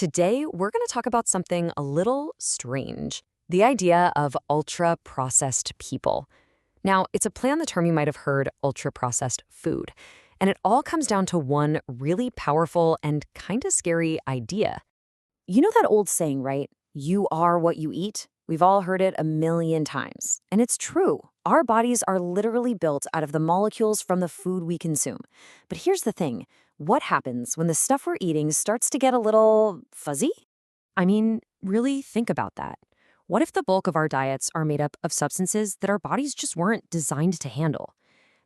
Today, we're going to talk about something a little strange, the idea of ultra-processed people. Now, it's a play on the term you might have heard, ultra-processed food, and it all comes down to one really powerful and kind of scary idea. You know that old saying, right? You are what you eat? We've all heard it a million times. And it's true. Our bodies are literally built out of the molecules from the food we consume. But here's the thing. What happens when the stuff we're eating starts to get a little fuzzy? I mean, really think about that. What if the bulk of our diets are made up of substances that our bodies just weren't designed to handle?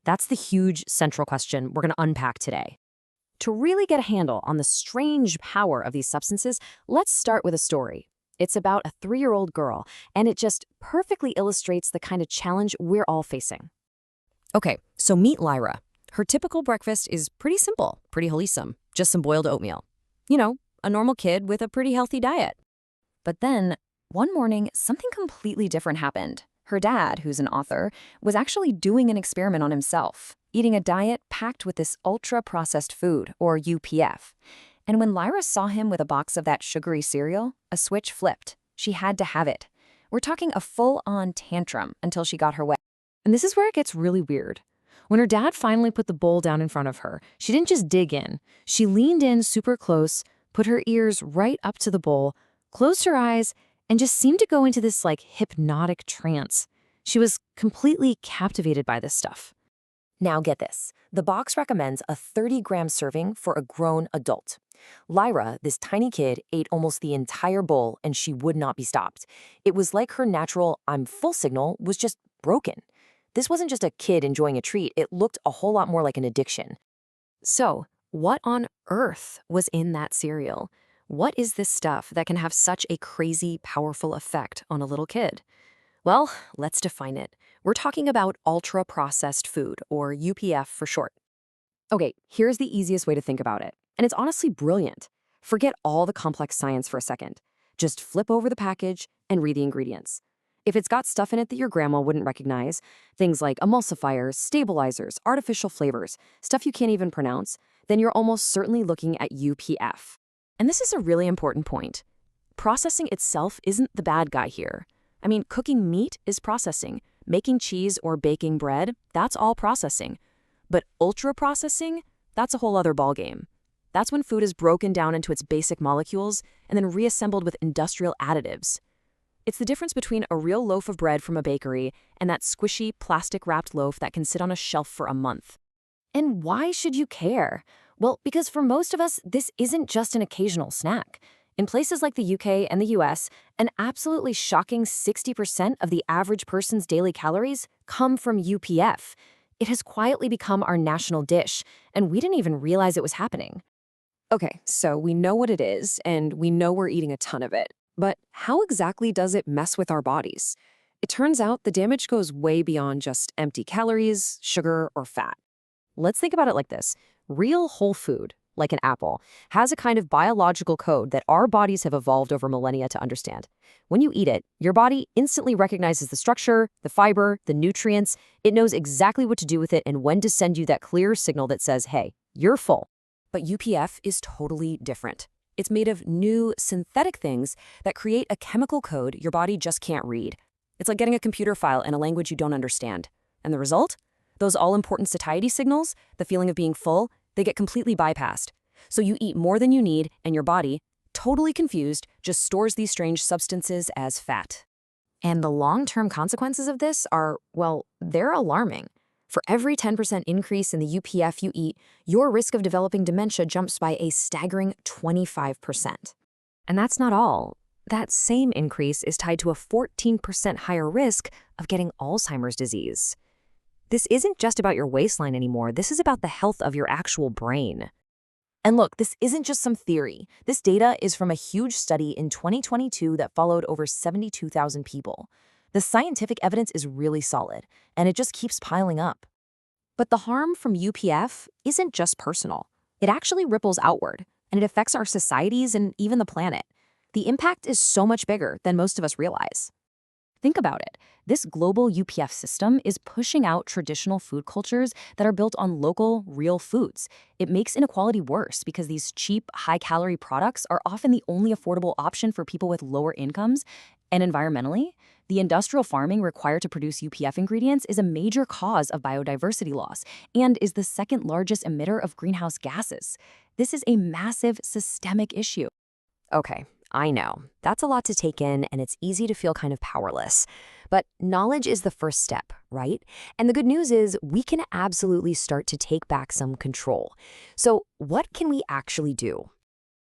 That's the huge central question we're going to unpack today. To really get a handle on the strange power of these substances, let's start with a story. It's about a 3-year-old girl, and it just perfectly illustrates the kind of challenge we're all facing. Okay, so meet Lyra. Her typical breakfast is pretty simple, pretty wholesome, just some boiled oatmeal. You know, a normal kid with a pretty healthy diet. But then, one morning, something completely different happened. Her dad, who's an author, was actually doing an experiment on himself, eating a diet packed with this ultra-processed food, or UPF. And when Lyra saw him with a box of that sugary cereal, a switch flipped. She had to have it. We're talking a full-on tantrum until she got her way. And this is where it gets really weird. When her dad finally put the bowl down in front of her, she didn't just dig in. She leaned in super close, put her ears right up to the bowl, closed her eyes, and just seemed to go into this hypnotic trance. She was completely captivated by this stuff. Now get this. The box recommends a 30-gram serving for a grown adult. Lyra, this tiny kid, ate almost the entire bowl and she would not be stopped. It was like her natural "I'm full" signal was just broken. This wasn't just a kid enjoying a treat, it looked a whole lot more like an addiction. So, what on earth was in that cereal? What is this stuff that can have such a crazy, powerful effect on a little kid? Well, let's define it. We're talking about ultra-processed food, or UPF for short. Okay, here's the easiest way to think about it. And it's honestly brilliant. Forget all the complex science for a second. Just flip over the package and read the ingredients. If it's got stuff in it that your grandma wouldn't recognize, things like emulsifiers, stabilizers, artificial flavors, stuff you can't even pronounce, then you're almost certainly looking at UPF. And this is a really important point. Processing itself isn't the bad guy here. I mean, cooking meat is processing. Making cheese or baking bread, that's all processing. But ultra-processing, that's a whole other ballgame. That's when food is broken down into its basic molecules and then reassembled with industrial additives. It's the difference between a real loaf of bread from a bakery and that squishy, plastic-wrapped loaf that can sit on a shelf for a month. And why should you care? Well, because for most of us, this isn't just an occasional snack. In places like the UK and the US, an absolutely shocking 60% of the average person's daily calories come from UPF. It has quietly become our national dish, and we didn't even realize it was happening. Okay, so we know what it is, and we know we're eating a ton of it. But how exactly does it mess with our bodies? It turns out the damage goes way beyond just empty calories, sugar, or fat. Let's think about it like this. Real whole food, like an apple, has a kind of biological code that our bodies have evolved over millennia to understand. When you eat it, your body instantly recognizes the structure, the fiber, the nutrients. It knows exactly what to do with it and when to send you that clear signal that says, hey, you're full. But UPF is totally different. It's made of new, synthetic things that create a chemical code your body just can't read. It's like getting a computer file in a language you don't understand. And the result? Those all-important satiety signals, the feeling of being full, they get completely bypassed. So you eat more than you need, and your body, totally confused, just stores these strange substances as fat. And the long-term consequences of this are, well, they're alarming. For every 10% increase in the UPF you eat, your risk of developing dementia jumps by a staggering 25%. And that's not all. That same increase is tied to a 14% higher risk of getting Alzheimer's disease. This isn't just about your waistline anymore. This is about the health of your actual brain. And look, this isn't just some theory. This data is from a huge study in 2022 that followed over 72,000 people. The scientific evidence is really solid, and it just keeps piling up. But the harm from UPF isn't just personal. It actually ripples outward, and it affects our societies and even the planet. The impact is so much bigger than most of us realize. Think about it. This global UPF system is pushing out traditional food cultures that are built on local, real foods. It makes inequality worse because these cheap, high-calorie products are often the only affordable option for people with lower incomes. And environmentally, the industrial farming required to produce UPF ingredients is a major cause of biodiversity loss and is the second largest emitter of greenhouse gases. This is a massive systemic issue. Okay, I know. That's a lot to take in, and it's easy to feel kind of powerless. But knowledge is the first step, right? And the good news is we can absolutely start to take back some control. So what can we actually do?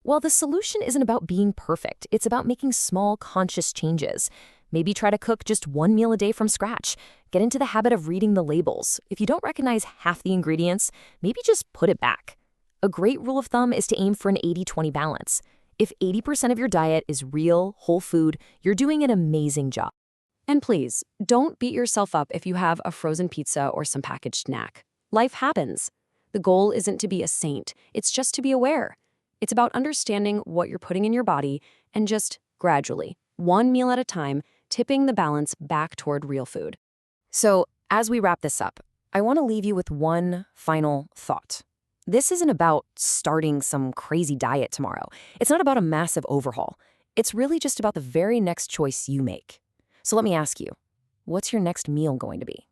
Well, the solution isn't about being perfect. It's about making small, conscious changes. Maybe try to cook just one meal a day from scratch. Get into the habit of reading the labels. If you don't recognize half the ingredients, maybe just put it back. A great rule of thumb is to aim for an 80-20 balance. If 80% of your diet is real, whole food, you're doing an amazing job. And please, don't beat yourself up if you have a frozen pizza or some packaged snack. Life happens. The goal isn't to be a saint, it's just to be aware. It's about understanding what you're putting in your body and just gradually, one meal at a time, tipping the balance back toward real food. So, as we wrap this up, I want to leave you with one final thought. This isn't about starting some crazy diet tomorrow. It's not about a massive overhaul. It's really just about the very next choice you make. So let me ask you, what's your next meal going to be?